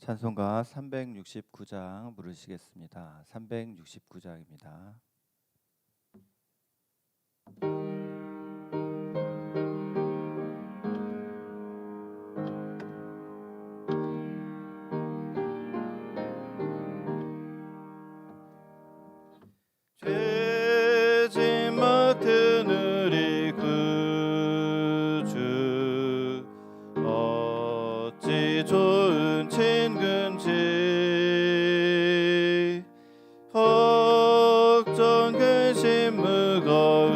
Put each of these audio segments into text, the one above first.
찬송가 369장 부르시겠습니다. 369장입니다. 죄짐 맡은 우리 구주 어찌 좋은 친구인지 걱정 근심 무거운지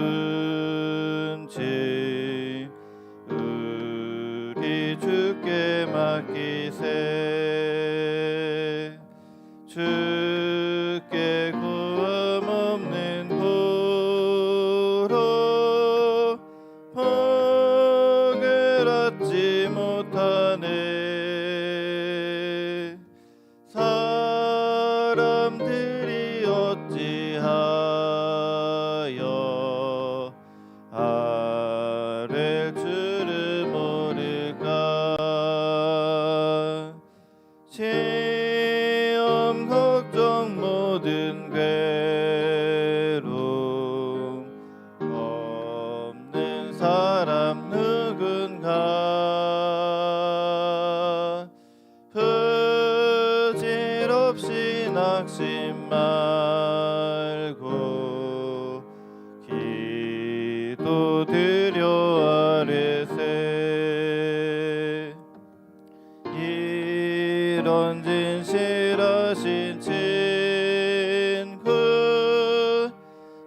우리 주께 맡기세. 주께 구함 없는 고로 복을 얻지 못하네. 사람들이 어찌하여 아랠 줄을 모를까. 시험 걱정 모든 괴로움 없는 사람 누군가. 부질없이 낙심 말고 기도드려 아뢰세. 이런 진실하신 친구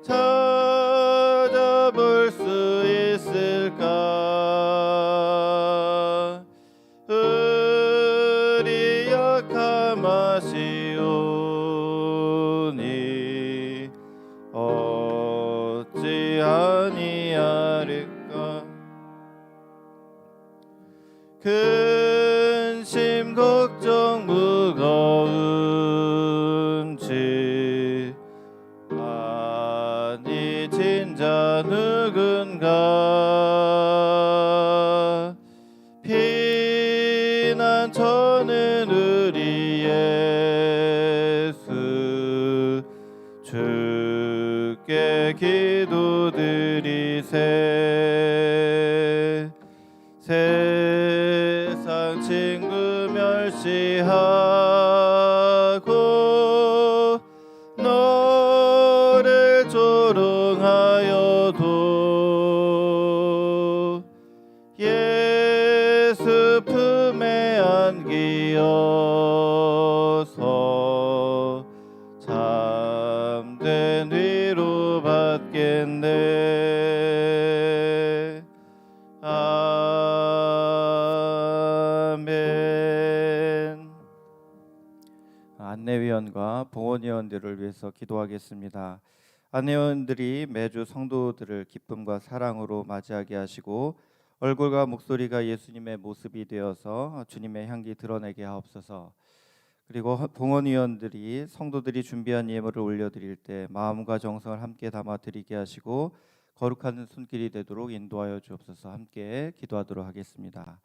찾아볼 수 있을까. 우리 약함 아시오니 어찌 아니하리까. 근심 걱정 무거운지 많이 진자 누군가. 피난처는 우리 예수 주께 기도드리세. 세상 친구 멸시하고 너를 조롱하여도 예수 품에 안기어서 참된 위로 받겠네. 아멘. 안내위원과 봉헌위원들을 위해서 기도하겠습니다. 안내위원들이 매주 성도들을 기쁨과 사랑으로 맞이하게 하시고 얼굴과 목소리가 예수님의 모습이 되어서 주님의 향기 드러내게 하옵소서. 그리고 봉헌위원들이 성도들이 준비한 예물을 올려드릴 때 마음과 정성을 함께 담아 드리게 하시고 거룩한 손길이 되도록 인도하여 주옵소서. 함께 기도하도록 하겠습니다.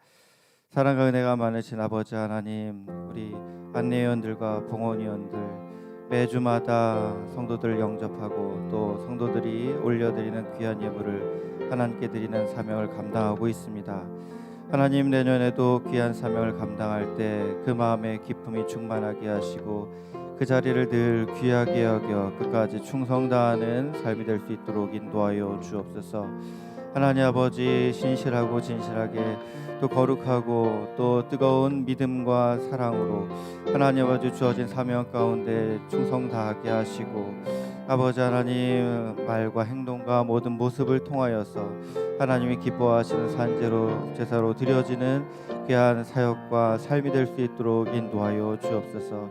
사랑과 은혜가 많으신 아버지 하나님, 우리 안내위원들과 봉헌위원들 매주마다 성도들을 영접하고 또 성도들이 올려드리는 귀한 예물을 하나님께 드리는 사명을 감당하고 있습니다. 하나님, 내년에도 귀한 사명을 감당할 때 그 마음에 기쁨이 충만하게 하시고 그 자리를 늘 귀하게 여겨 끝까지 충성 다하는 삶이 될 수 있도록 인도하여 주옵소서. 하나님 아버지, 신실하고 진실하게 또 거룩하고 또 뜨거운 믿음과 사랑으로 하나님 아버지 주어진 사명 가운데 충성 다하게 하시고 아버지 하나님 말과 행동과 모든 모습을 통하여서 하나님이 기뻐하시는 산재로 제사로 드려지는 귀한 사역과 삶이 될 수 있도록 인도하여 주옵소서.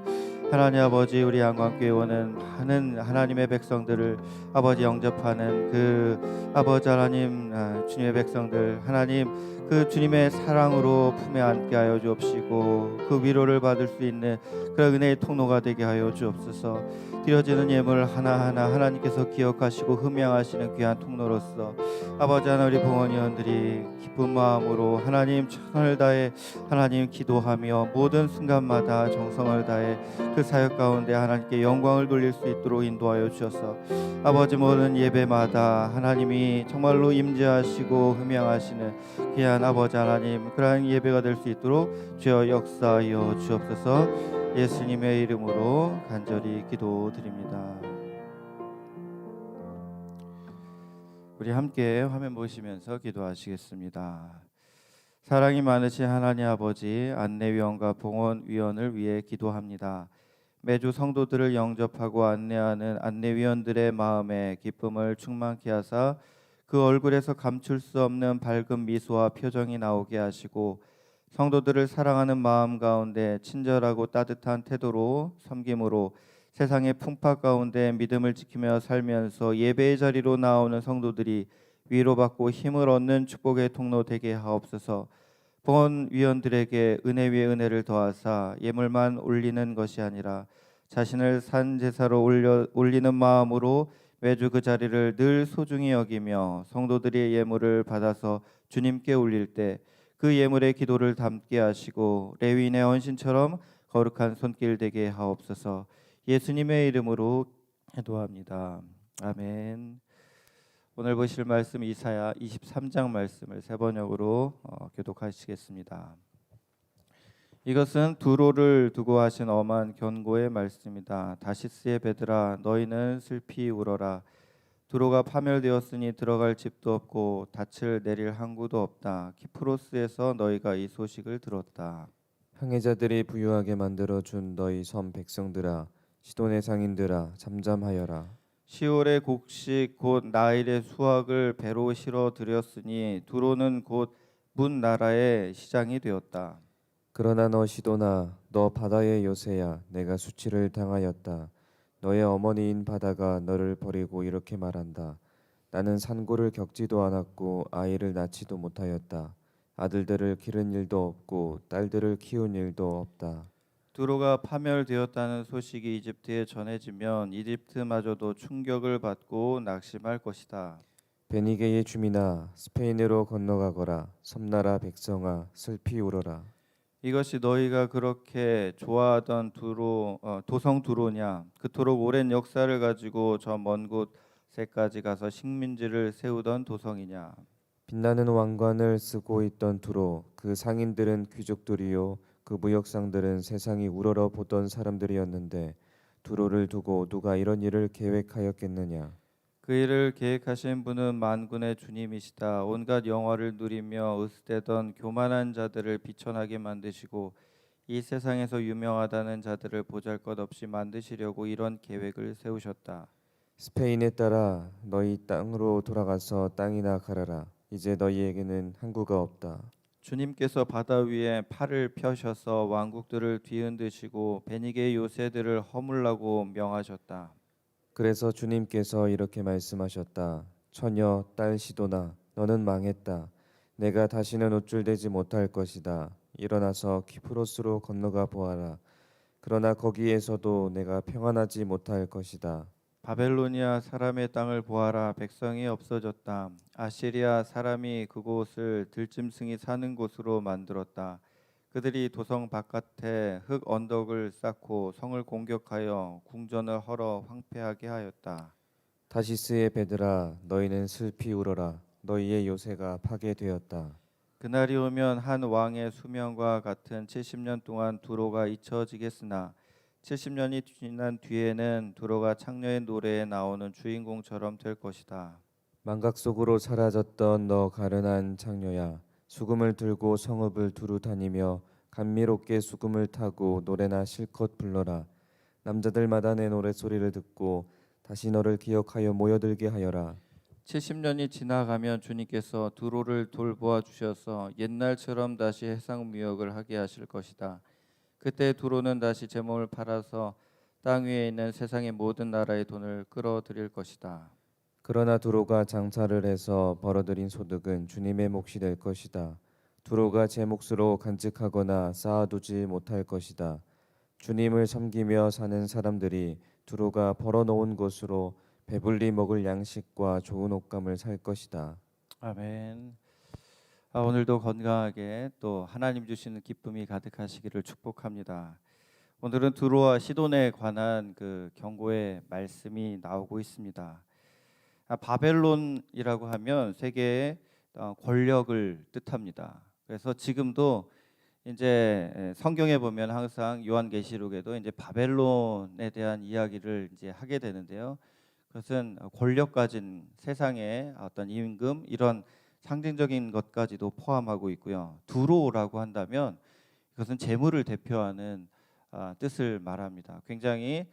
하나님 아버지, 우리 양광교회원은 많은 하나님의 백성들을 아버지 영접하는 그 아버지 하나님 주님의 백성들 하나님 그 주님의 사랑으로 품에 안게 하여 주옵시고 그 위로를 받을 수 있는 그런 은혜의 통로가 되게 하여 주옵소서. 드려지는 예물 하나하나 하나님께서 기억하시고 흠양하시는 귀한 통로로서 아버지 하나님, 우리 봉헌위원들이 기쁜 마음으로 하나님 최선을 다해 하나님 기도하며 모든 순간마다 정성을 다해 그 사역 가운데 하나님께 영광을 돌릴 수 있도록 인도하여 주셔서 아버지, 모든 예배마다 하나님이 정말로 임재하시고 흠양하시는 귀한 아버지 하나님, 그러한 예배가 될 수 있도록 주여 역사하여 주옵소서. 예수님의 이름으로 간절히 기도드립니다. 우리 함께 화면 보시면서 기도하시겠습니다. 사랑이 많으신 하나님 아버지, 안내위원과 봉헌위원을 위해 기도합니다. 매주 성도들을 영접하고 안내하는 안내위원들의 마음에 기쁨을 충만케 하사 그 얼굴에서 감출 수 없는 밝은 미소와 표정이 나오게 하시고 성도들을 사랑하는 마음 가운데 친절하고 따뜻한 태도로 섬김으로 세상의 풍파 가운데 믿음을 지키며 살면서 예배의 자리로 나오는 성도들이 위로받고 힘을 얻는 축복의 통로 되게 하옵소서. 봉헌위원들에게 은혜 위에 은혜를 더하사 예물만 올리는 것이 아니라 자신을 산 제사로 올리는 마음으로 매주 그 자리를 늘 소중히 여기며 성도들의 예물을 받아서 주님께 올릴 때 그 예물의 기도를 담게 하시고 레위인의 헌신처럼 거룩한 손길 되게 하옵소서. 예수님의 이름으로 기도합니다. 아멘. 오늘 보실 말씀 이사야 23장 말씀을 세 번역으로 교독하시겠습니다. 이것은 두로를 두고 하신 엄한 견고의 말씀이다. 다시스의 베드라, 너희는 슬피 울어라. 두로가 파멸되었으니 들어갈 집도 없고 닻을 내릴 항구도 없다. 키프로스에서 너희가 이 소식을 들었다. 항해자들이 부유하게 만들어 준 너희 섬 백성들아, 시돈의 상인들아, 잠잠하여라. 시올의 곡식 곧 나일의 수확을 배로 실어 들였으니 두로는 곧 문 나라의 시장이 되었다. 그러나 너 시돈아, 너 바다의 요새야, 내가 수치를 당하였다. 너의 어머니인 바다가 너를 버리고 이렇게 말한다. 나는 산고를 겪지도 않았고 아이를 낳지도 못하였다. 아들들을 기른 일도 없고 딸들을 키운 일도 없다. 두로가 파멸되었다는 소식이 이집트에 전해지면 이집트마저도 충격을 받고 낙심할 것이다. 베니게의 주민아, 스페인으로 건너가거라. 섬나라 백성아, 슬피 울어라. 이것이 너희가 그렇게 좋아하던 도성 두로냐? 그토록 오랜 역사를 가지고 저 먼 곳에까지 가서 식민지를 세우던 도성이냐? 빛나는 왕관을 쓰고 있던 두로, 그 상인들은 귀족들이요 그 무역상들은 세상이 우러러 보던 사람들이었는데 두로를 두고 누가 이런 일을 계획하였겠느냐. 그 일을 계획하신 분은 만군의 주님이시다. 온갖 영화를 누리며 으스대던 교만한 자들을 비천하게 만드시고 이 세상에서 유명하다는 자들을 보잘것없이 만드시려고 이런 계획을 세우셨다. 스페인에 따라 너희 땅으로 돌아가서 땅이나 갈아라. 이제 너희에게는 항구가 없다. 주님께서 바다 위에 팔을 펴셔서 왕국들을 뒤흔드시고 베니게의 요새들을 허물라고 명하셨다. 그래서 주님께서 이렇게 말씀하셨다. 처녀 딸 시도나, 너는 망했다. 내가 다시는 우쭐대지 못할 것이다. 일어나서 키프로스로 건너가 보아라. 그러나 거기에서도 내가 평안하지 못할 것이다. 바벨로니아 사람의 땅을 보아라. 백성이 없어졌다. 아시리아 사람이 그곳을 들짐승이 사는 곳으로 만들었다. 그들이 도성 바깥에 흙 언덕을 쌓고 성을 공격하여 궁전을 헐어 황폐하게 하였다. 다시스의 베드라, 너희는 슬피 울어라. 너희의 요새가 파괴되었다. 그날이 오면 한 왕의 수명과 같은 70년 동안 두로가 잊혀지겠으나 70년이 지난 뒤에는 두로가 창녀의 노래에 나오는 주인공처럼 될 것이다. 망각 속으로 사라졌던 너 가련한 창녀야, 수금을 들고 성읍을 두루 다니며 감미롭게 수금을 타고 노래나 실컷 불러라. 남자들마다 내 노랫소리를 듣고 다시 너를 기억하여 모여들게 하여라. 70년이 지나가면 주님께서 두로를 돌보아 주셔서 옛날처럼 다시 해상 무역을 하게 하실 것이다. 그때 두로는 다시 제 몸을 팔아서 땅 위에 있는 세상의 모든 나라의 돈을 끌어들일 것이다. 그러나 두로가 장사를 해서 벌어들인 소득은 주님의 몫이 될 것이다. 두로가 제 몫으로 간직하거나 쌓아두지 못할 것이다. 주님을 섬기며 사는 사람들이 두로가 벌어놓은 것으로 배불리 먹을 양식과 좋은 옷감을 살 것이다. 아멘. 오늘도 건강하게 또 하나님 주시는 기쁨이 가득하시기를 축복합니다. 오늘은 두로와 시돈에 관한 그 경고의 말씀이 나오고 있습니다. 바벨론이라고 하면 세계의 권력을 뜻합니다. 그래서 지금도 이제 성경에 보면 항상 요한계시록에도 이제 바벨론에 대한 이야기를 이제 하게 되는데요. 그것은 권력 가진 세상의 어떤 임금 이런 상징적인 것까지도 포함하고 있고요. 두로라고 한다면 그것은 재물을 대표하는 뜻을 말합니다. 굉장히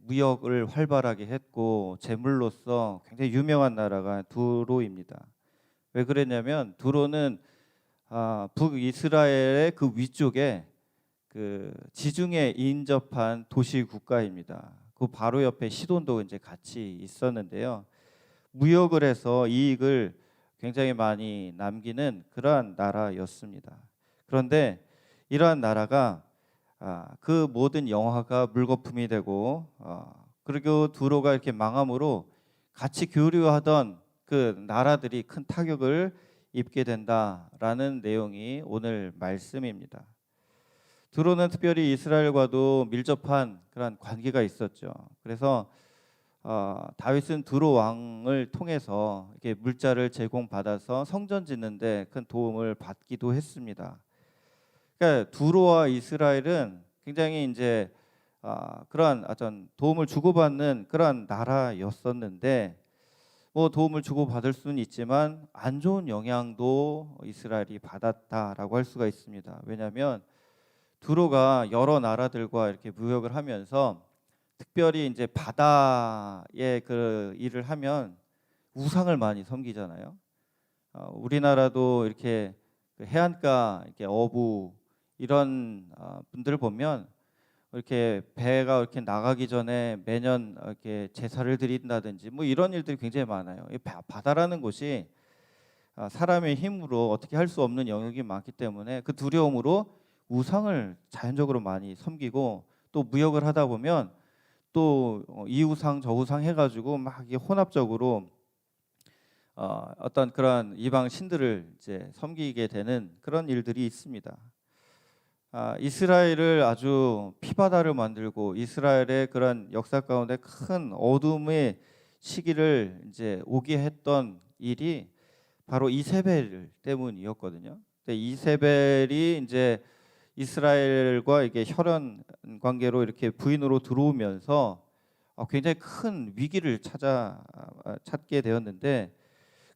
무역을 활발하게 했고 재물로서 굉장히 유명한 나라가 두로입니다. 왜 그랬냐면 두로는 북이스라엘의 그 위쪽에 그 지중해 인접한 도시 국가입니다. 그 바로 옆에 시돈도 이제 같이 있었는데요. 무역을 해서 이익을 굉장히 많이 남기는 그러한 나라였습니다. 그런데 이러한 나라가 그 모든 영화가 물거품이 되고 그리고 두로가 이렇게 망함으로 같이 교류하던 그 나라들이 큰 타격을 입게 된다라는 내용이 오늘 말씀입니다. 두로는 특별히 이스라엘과도 밀접한 그런 관계가 있었죠. 그래서 다윗은 두로 왕을 통해서 이렇게 물자를 제공받아서 성전 짓는데 큰 도움을 받기도 했습니다. 그러니까 두로와 이스라엘은 굉장히 이제 그러한 어떤 도움을 주고받는 그러한 나라였었는데 뭐 도움을 주고받을 수는 있지만 안 좋은 영향도 이스라엘이 받았다라고 할 수가 있습니다. 왜냐하면 두로가 여러 나라들과 이렇게 무역을 하면서 특별히 이제 바다에 그 일을 하면 우상을 많이 섬기잖아요. 우리나라도 이렇게 그 해안가 이렇게 어부 이런 분들을 보면 이렇게 배가 이렇게 나가기 전에 매년 이렇게 제사를 드린다든지 뭐 이런 일들이 굉장히 많아요. 이 바다라는 곳이 사람의 힘으로 어떻게 할 수 없는 영역이 많기 때문에 그 두려움으로 우상을 자연적으로 많이 섬기고 또 무역을 하다 보면 또 이 우상 저 우상 해가지고 막 이게 혼합적으로 어떤 그런 이방 신들을 이제 섬기게 되는 그런 일들이 있습니다. 이스라엘을 아주 피바다를 만들고 이스라엘의 그런 역사 가운데 큰 어둠의 시기를 이제 오게 했던 일이 바로 이세벨 때문이었거든요. 근데 이세벨이 이제 이스라엘과 이게 혈연 관계로 이렇게 부인으로 들어오면서 굉장히 큰 위기를 찾게 되었는데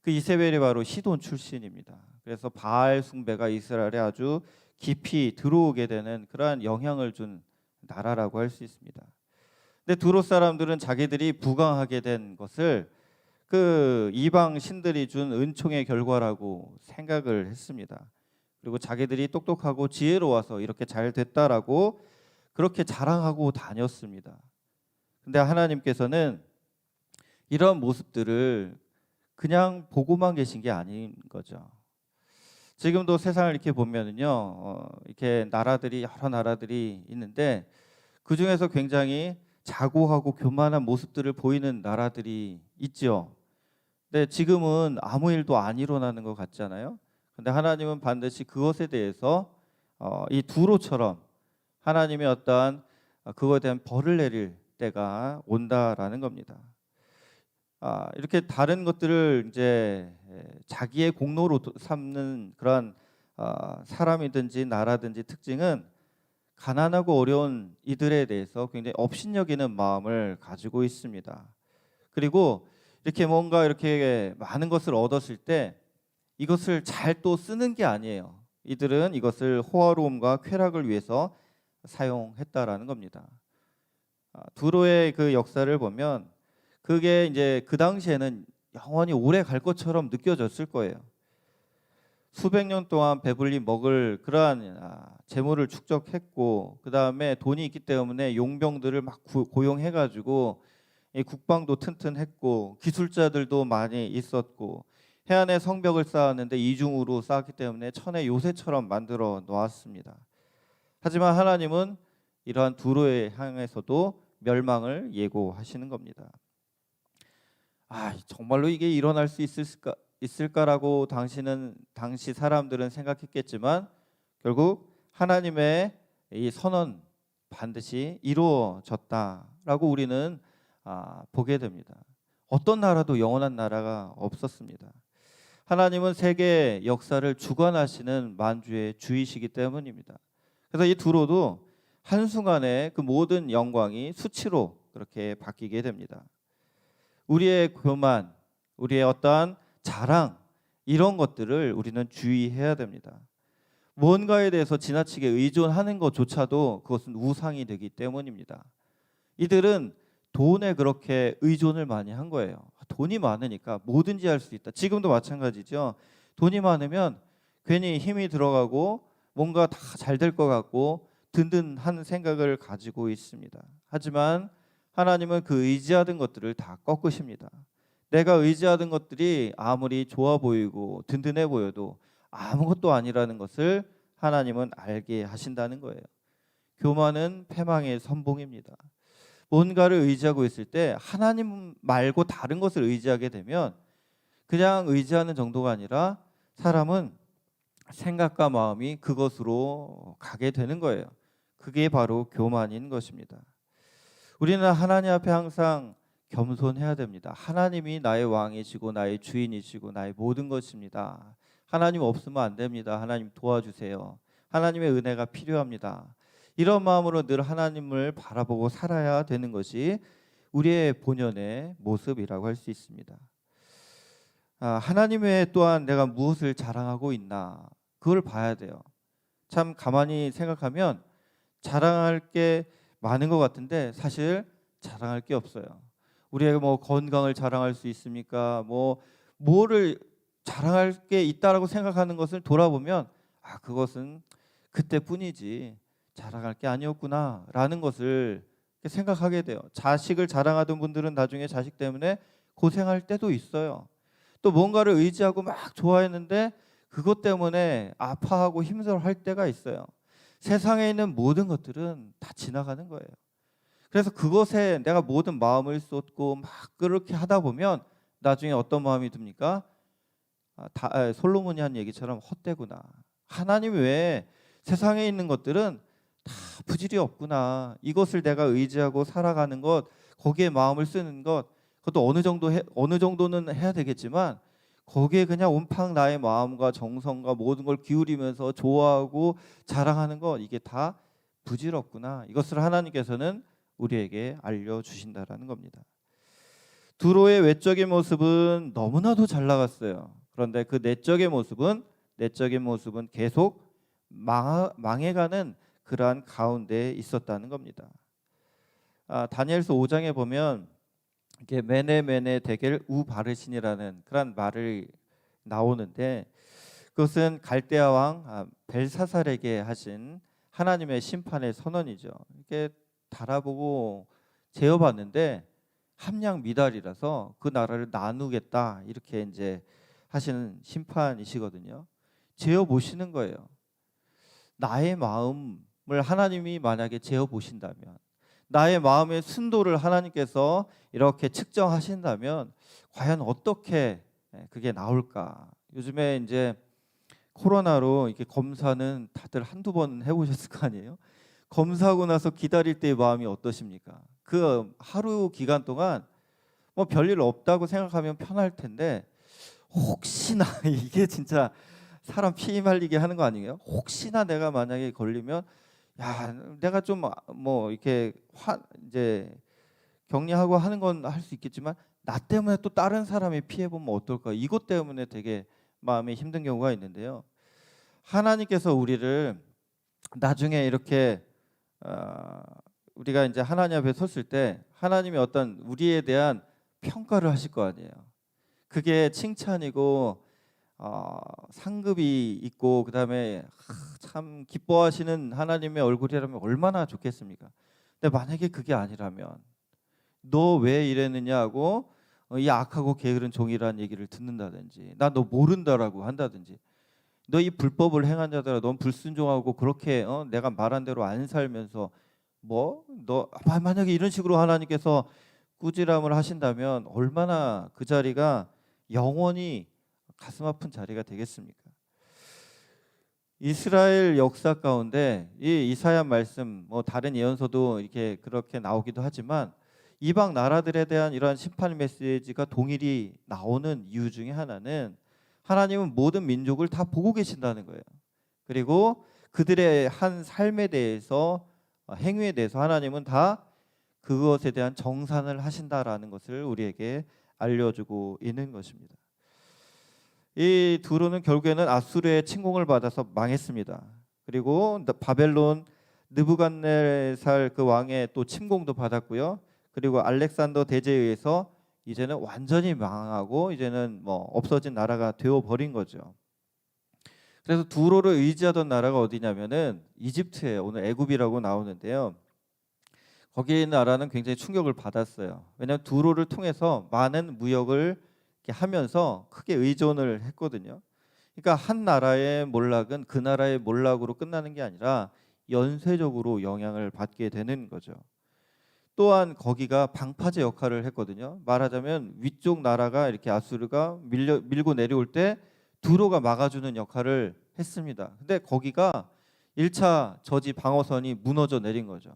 그 이세벨이 바로 시돈 출신입니다. 그래서 바알 숭배가 이스라엘에 아주 깊이 들어오게 되는 그러한 영향을 준 나라라고 할 수 있습니다. 근데 두로 사람들은 자기들이 부강하게 된 것을 그 이방 신들이 준 은총의 결과라고 생각을 했습니다. 그리고 자기들이 똑똑하고 지혜로워서 이렇게 잘 됐다라고 그렇게 자랑하고 다녔습니다. 근데 하나님께서는 이런 모습들을 그냥 보고만 계신 게 아닌 거죠. 지금도 세상을 이렇게 보면은요, 이렇게 나라들이 여러 나라들이 있는데 그 중에서 굉장히 자고하고 교만한 모습들을 보이는 나라들이 있죠. 근데 지금은 아무 일도 안 일어나는 것 같잖아요. 근데 하나님은 반드시 그것에 대해서 이 두로처럼 하나님의 어떠한 그거에 대한 벌을 내릴 때가 온다라는 겁니다. 이렇게 다른 것들을 이제 자기의 공로로 삼는 그런 사람이든지 나라든지 특징은 가난하고 어려운 이들에 대해서 굉장히 업신여기는 마음을 가지고 있습니다. 그리고 이렇게 뭔가 이렇게 많은 것을 얻었을 때 이것을 잘 또 쓰는 게 아니에요. 이들은 이것을 호화로움과 쾌락을 위해서 사용했다라는 겁니다. 두로의 그 역사를 보면 그게 이제 그 당시에는 영원히 오래 갈 것처럼 느껴졌을 거예요. 수백 년 동안 배불리 먹을 그러한 재물을 축적했고 그 다음에 돈이 있기 때문에 용병들을 막 고용해가지고 국방도 튼튼했고 기술자들도 많이 있었고 해안에 성벽을 쌓았는데 이중으로 쌓았기 때문에 천의 요새처럼 만들어 놓았습니다. 하지만 하나님은 이러한 두로에 향해서도 멸망을 예고하시는 겁니다. 정말로 이게 일어날 수 있을까라고 당시 사람들은 생각했겠지만 결국 하나님의 이 선언 반드시 이루어졌다라고 우리는 보게 됩니다. 어떤 나라도 영원한 나라가 없었습니다. 하나님은 세계 역사를 주관하시는 만주의 주이시기 때문입니다. 그래서 이 두로도 한순간에 그 모든 영광이 수치로 그렇게 바뀌게 됩니다. 우리의 교만, 우리의 어떠한 자랑 이런 것들을 우리는 주의해야 됩니다. 뭔가에 대해서 지나치게 의존하는 것조차도 그것은 우상이 되기 때문입니다. 이들은 돈에 그렇게 의존을 많이 한 거예요. 돈이 많으니까 뭐든지 할 수 있다. 지금도 마찬가지죠. 돈이 많으면 괜히 힘이 들어가고 뭔가 다 잘 될 것 같고 든든한 생각을 가지고 있습니다. 하지만 하나님은 그 의지하던 것들을 다 꺾으십니다. 내가 의지하던 것들이 아무리 좋아 보이고 든든해 보여도 아무것도 아니라는 것을 하나님은 알게 하신다는 거예요. 교만은 패망의 선봉입니다. 뭔가를 의지하고 있을 때 하나님 말고 다른 것을 의지하게 되면 그냥 의지하는 정도가 아니라 사람은 생각과 마음이 그것으로 가게 되는 거예요. 그게 바로 교만인 것입니다. 우리는 하나님 앞에 항상 겸손해야 됩니다. 하나님이 나의 왕이시고 나의 주인이시고 나의 모든 것입니다. 하나님 없으면 안 됩니다. 하나님 도와주세요. 하나님의 은혜가 필요합니다. 이런 마음으로 늘 하나님을 바라보고 살아야 되는 것이 우리의 본연의 모습이라고 할 수 있습니다. 하나님 외에 또한 내가 무엇을 자랑하고 있나 그걸 봐야 돼요. 참 가만히 생각하면 자랑할 게 많은 것 같은데 사실 자랑할 게 없어요. 우리가 뭐 건강을 자랑할 수 있습니까? 뭐를 자랑할 게 있다라고 생각하는 것을 돌아보면 그것은 그때뿐이지 자랑할 게 아니었구나라는 것을 생각하게 돼요. 자식을 자랑하던 분들은 나중에 자식 때문에 고생할 때도 있어요. 또 뭔가를 의지하고 막 좋아했는데 그것 때문에 아파하고 힘들어할 때가 있어요. 세상에 있는 모든 것들은 다 지나가는 거예요. 그래서 그것에 내가 모든 마음을 쏟고 막 그렇게 하다 보면 나중에 어떤 마음이 듭니까? 솔로몬이 한 얘기처럼 헛되구나. 하나님 외에 세상에 있는 것들은 다 부질이 없구나. 이것을 내가 의지하고 살아가는 것, 거기에 마음을 쓰는 것, 그것도 어느 정도는 해야 되겠지만 거기에 그냥 온팡 나의 마음과 정성과 모든 걸 기울이면서 좋아하고 자랑하는 것, 이게 다 부질없구나. 이것을 하나님께서는 우리에게 알려주신다라는 겁니다. 두로의 외적인 모습은 너무나도 잘 나갔어요. 그런데 그 내적인 모습은 계속 망해가는 그러한 가운데 있었다는 겁니다. 다니엘서 5장에 보면 이게 메네 데겔 우바르신이라는 그런 말을 나오는데 그것은 갈대아 왕 벨사살에게 하신 하나님의 심판의 선언이죠. 이게 달아보고 재어봤는데 함량 미달이라서 그 나라를 나누겠다 이렇게 이제 하시는 심판이시거든요. 재어 보시는 거예요. 나의 마음을 하나님이 만약에 재어 보신다면, 나의 마음의 순도를 하나님께서 이렇게 측정하신다면 과연 어떻게 그게 나올까? 요즘에 이제 코로나로 이렇게 검사는 다들 한두 번 해보셨을 거 아니에요? 검사하고 나서 기다릴 때의 마음이 어떠십니까? 그 하루 기간 동안 뭐 별일 없다고 생각하면 편할 텐데 혹시나 이게 진짜 사람 피 말리게 하는 거 아니에요? 혹시나 내가 만약에 걸리면 내가 좀 뭐 이렇게 이제 격리하고 하는 건 할 수 있겠지만 나 때문에 또 다른 사람이 피해 보면 어떨까? 이것 때문에 되게 마음이 힘든 경우가 있는데요. 하나님께서 우리를 나중에 이렇게 우리가 이제 하나님 앞에 섰을 때 하나님이 어떤 우리에 대한 평가를 하실 거 아니에요. 그게 칭찬이고 상급이 있고 그다음에 참 기뻐하시는 하나님의 얼굴이라면 얼마나 좋겠습니까? 근데 만약에 그게 아니라면 너 왜 이랬느냐 하고 이 악하고 게으른 종이라는 얘기를 듣는다든지, 나 너 모른다라고 한다든지, 너 이 불법을 행한 자들아, 넌 불순종하고 그렇게 내가 말한 대로 안 살면서 뭐 너 만약에 이런 식으로 하나님께서 꾸지람을 하신다면 얼마나 그 자리가 영원히 가슴 아픈 자리가 되겠습니까? 이스라엘 역사 가운데 이 이사야 말씀, 뭐 다른 예언서도 이렇게 그렇게 나오기도 하지만 이방 나라들에 대한 이러한 심판 메시지가 동일히 나오는 이유 중에 하나는 하나님은 모든 민족을 다 보고 계신다는 거예요. 그리고 그들의 한 삶에 대해서, 행위에 대해서 하나님은 다 그것에 대한 정산을 하신다라는 것을 우리에게 알려주고 있는 것입니다. 이 두로는 결국에는 아수르의 침공을 받아서 망했습니다. 그리고 바벨론 느부갓네살 그 왕의 또 침공도 받았고요. 그리고 알렉산더 대제에 의해서 이제는 완전히 망하고 이제는 뭐 없어진 나라가 되어 버린 거죠. 그래서 두로를 의지하던 나라가 어디냐면은 이집트예요. 오늘 애굽이라고 나오는데요. 거기에 있는 나라는 굉장히 충격을 받았어요. 왜냐하면 두로를 통해서 많은 무역을 이렇게 하면서 크게 의존을 했거든요. 그러니까 한 나라의 몰락은 그 나라의 몰락으로 끝나는 게 아니라 연쇄적으로 영향을 받게 되는 거죠. 또한 거기가 방파제 역할을 했거든요. 말하자면 위쪽 나라가 이렇게 아수르가 밀고 내려올 때 두로가 막아주는 역할을 했습니다. 근데 거기가 1차 저지 방어선이 무너져 내린 거죠.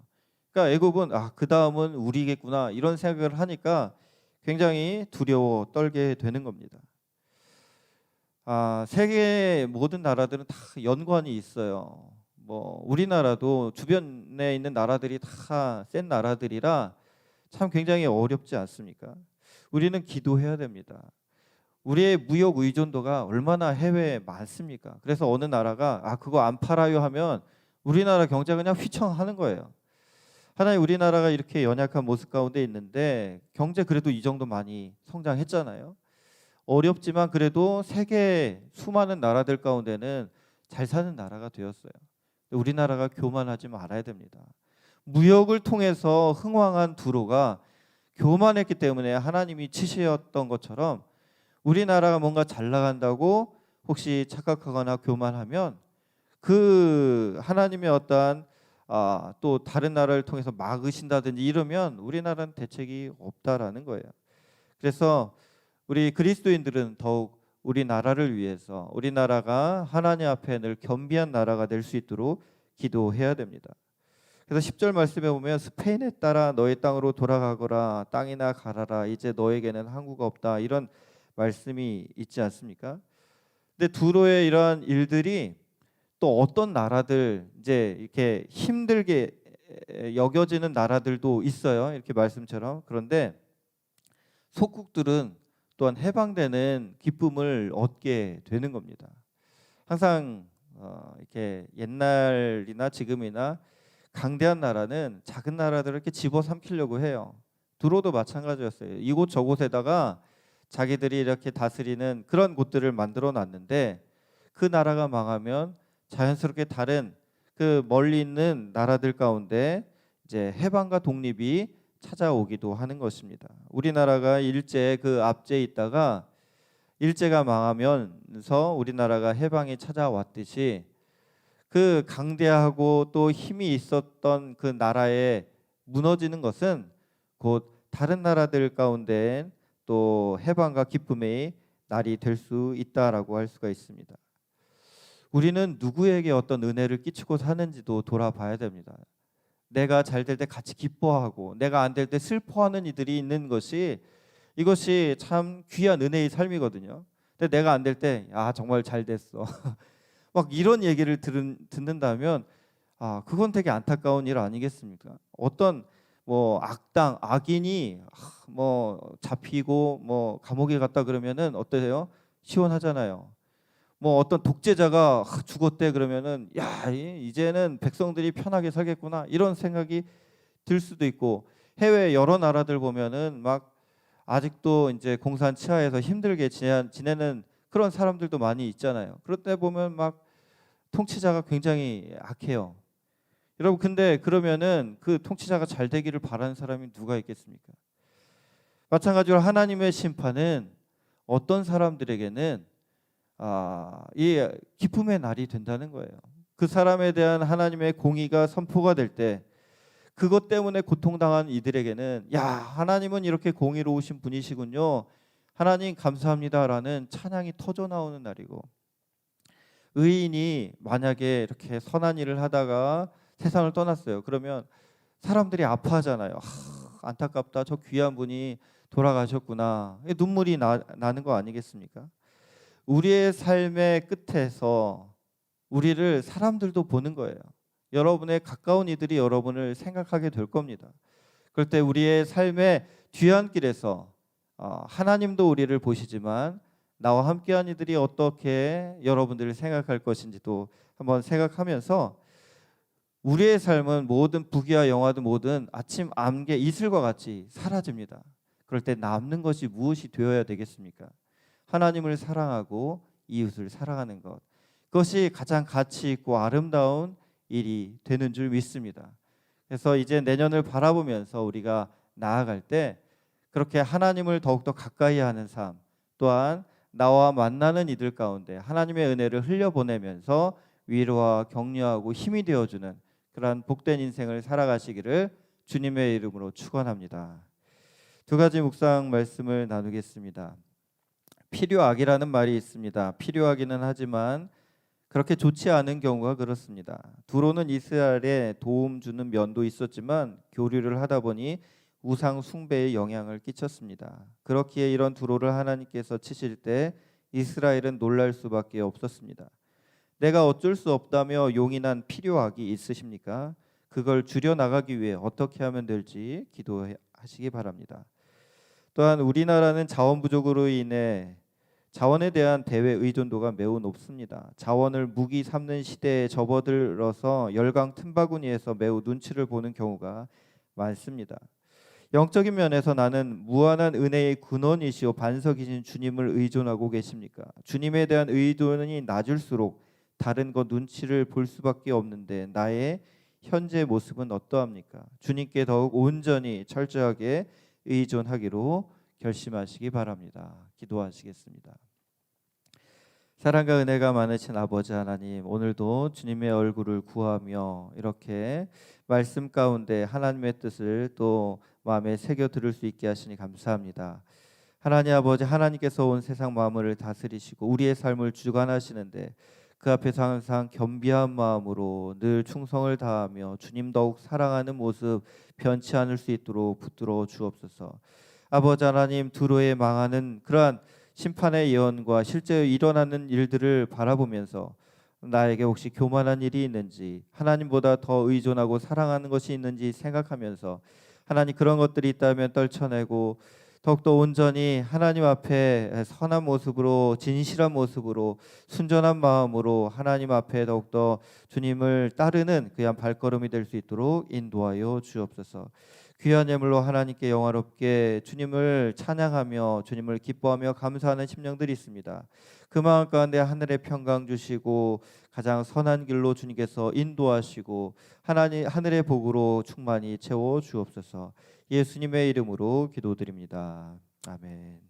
그러니까 애굽은 그 다음은 우리겠구나 이런 생각을 하니까 굉장히 두려워 떨게 되는 겁니다. 세계 모든 나라들은 다 연관이 있어요. 뭐 우리나라도 주변에 있는 나라들이 다 센 나라들이라 참 굉장히 어렵지 않습니까? 우리는 기도해야 됩니다. 우리의 무역 의존도가 얼마나 해외에 많습니까? 그래서 어느 나라가 그거 안 팔아요 하면 우리나라 경제 그냥 휘청하는 거예요. 하나님, 우리나라가 이렇게 연약한 모습 가운데 있는데 경제 그래도 이 정도 많이 성장했잖아요. 어렵지만 그래도 세계 수많은 나라들 가운데는 잘 사는 나라가 되었어요. 우리나라가 교만하지 말아야 됩니다. 무역을 통해서 흥왕한 두로가 교만했기 때문에 하나님이 치시었던 것처럼 우리나라가 뭔가 잘 나간다고 혹시 착각하거나 교만하면 그 하나님의 어떠한 또 다른 나라를 통해서 막으신다든지 이러면 우리나라는 대책이 없다라는 거예요. 그래서 우리 그리스도인들은 더욱 우리나라를 위해서 우리나라가 하나님 앞에 늘 겸비한 나라가 될 수 있도록 기도해야 됩니다. 그래서 10절 말씀에 보면 스페인에 따라 너의 땅으로 돌아가거라, 땅이나 가라라, 이제 너에게는 항구가 없다, 이런 말씀이 있지 않습니까? 근데 두로의 이러한 일들이 또 어떤 나라들, 이제 이렇게 힘들게 여겨지는 나라들도 있어요. 이렇게 말씀처럼. 그런데 속국들은 또한 해방되는 기쁨을 얻게 되는 겁니다. 항상 이렇게 옛날이나 지금이나 강대한 나라는 작은 나라들을 이렇게 집어삼키려고 해요. 두로도 마찬가지였어요. 이곳 저곳에다가 자기들이 이렇게 다스리는 그런 곳들을 만들어 놨는데 그 나라가 망하면 자연스럽게 다른 그 멀리 있는 나라들 가운데 이제 해방과 독립이 찾아오기도 하는 것입니다. 우리나라가 일제 그 압제에 있다가 일제가 망하면서 우리나라가 해방이 찾아왔듯이 그 강대하고 또 힘이 있었던 그 나라에 무너지는 것은 곧 다른 나라들 가운데 또 해방과 기쁨의 날이 될 수 있다라고 할 수가 있습니다. 우리는 누구에게 어떤 은혜를 끼치고 사는지도 돌아봐야 됩니다. 내가 잘 될 때 같이 기뻐하고 내가 안 될 때 슬퍼하는 이들이 있는 것이, 이것이 참 귀한 은혜의 삶이거든요. 근데 내가 안 될 때 정말 잘 됐어 막 이런 얘기를 듣는다면 그건 되게 안타까운 일 아니겠습니까? 어떤 뭐 악인이 뭐 잡히고 뭐 감옥에 갔다 그러면은 어떠세요? 시원하잖아요. 뭐 어떤 독재자가 죽었대 그러면은 이제는 백성들이 편하게 살겠구나 이런 생각이 들 수도 있고, 해외 여러 나라들 보면은 막 아직도 이제 공산 치하에서 힘들게 지내는 그런 사람들도 많이 있잖아요. 그럴 때 보면 막 통치자가 굉장히 악해요. 여러분, 근데 그러면은 그 통치자가 잘 되기를 바라는 사람이 누가 있겠습니까? 마찬가지로 하나님의 심판은 어떤 사람들에게는 이 기쁨의 날이 된다는 거예요. 그 사람에 대한 하나님의 공의가 선포가 될 때 그것 때문에 고통당한 이들에게는 야, 하나님은 이렇게 공의로우신 분이시군요. 하나님 감사합니다라는 찬양이 터져 나오는 날이고, 의인이 만약에 이렇게 선한 일을 하다가 세상을 떠났어요. 그러면 사람들이 아파하잖아요. 안타깝다. 저 귀한 분이 돌아가셨구나. 눈물이 나는 거 아니겠습니까? 우리의 삶의 끝에서 우리를 사람들도 보는 거예요. 여러분의 가까운 이들이 여러분을 생각하게 될 겁니다. 그럴 때 우리의 삶의 뒤안길에서 하나님도 우리를 보시지만 나와 함께한 이들이 어떻게 여러분들을 생각할 것인지도 한번 생각하면서 우리의 삶은 모든 부귀와 영화도 모든 아침 안개 이슬과 같이 사라집니다. 그럴 때 남는 것이 무엇이 되어야 되겠습니까? 하나님을 사랑하고 이웃을 사랑하는 것. 그것이 가장 가치 있고 아름다운 일이 되는 줄 믿습니다. 그래서 이제 내년을 바라보면서 우리가 나아갈 때 그렇게 하나님을 더욱더 가까이 하는 삶, 또한 나와 만나는 이들 가운데 하나님의 은혜를 흘려보내면서 위로와 격려하고 힘이 되어주는 그러한 복된 인생을 살아가시기를 주님의 이름으로 축원합니다. 두 가지 묵상 말씀을 나누겠습니다. 필요악이라는 말이 있습니다. 필요하기는 하지만 그렇게 좋지 않은 경우가 그렇습니다. 두로는 이스라엘에 도움 주는 면도 있었지만 교류를 하다 보니 우상 숭배에 영향을 끼쳤습니다. 그렇기에 이런 두로를 하나님께서 치실 때 이스라엘은 놀랄 수밖에 없었습니다. 내가 어쩔 수 없다며 용인한 필요악이 있으십니까? 그걸 줄여나가기 위해 어떻게 하면 될지 기도하시기 바랍니다. 또한 우리나라는 자원 부족으로 인해 자원에 대한 대외 의존도가 매우 높습니다. 자원을 무기 삼는 시대에 접어들어서 열강 틈바구니에서 매우 눈치를 보는 경우가 많습니다. 영적인 면에서 나는 무한한 은혜의 근원이시오 반석이신 주님을 의존하고 계십니까? 주님에 대한 의존이 낮을수록 다른 것 눈치를 볼 수밖에 없는데 나의 현재 모습은 어떠합니까? 주님께 더욱 온전히 철저하게 의존하기로 결심하시기 바랍니다. 기도하시겠습니다. 사랑과 은혜가 많으신 아버지 하나님, 오늘도 주님의 얼굴을 구하며 이렇게 말씀 가운데 하나님의 뜻을 또 마음에 새겨 들을 수 있게 하시니 감사합니다. 하나님 아버지, 하나님께서 온 세상 만물을 다스리시고 우리의 삶을 주관하시는데 그 앞에서 항상 겸비한 마음으로 늘 충성을 다하며 주님 더욱 사랑하는 모습 변치 않을 수 있도록 붙들어 주옵소서. 아버지 하나님, 두로에 망하는 그러한 심판의 예언과 실제 일어나는 일들을 바라보면서 나에게 혹시 교만한 일이 있는지, 하나님보다 더 의존하고 사랑하는 것이 있는지 생각하면서 하나님 그런 것들이 있다면 떨쳐내고 더욱더 온전히 하나님 앞에 선한 모습으로, 진실한 모습으로, 순전한 마음으로 하나님 앞에 더욱더 주님을 따르는 그냥 발걸음이 될 수 있도록 인도하여 주옵소서. 귀한 예물로 하나님께 영화롭게 주님을 찬양하며 주님을 기뻐하며 감사하는 심령들이 있습니다. 그 마음 가운데 하늘의 평강 주시고 가장 선한 길로 주님께서 인도하시고 하나님 하늘의 복으로 충만히 채워 주옵소서. 예수님의 이름으로 기도드립니다. 아멘.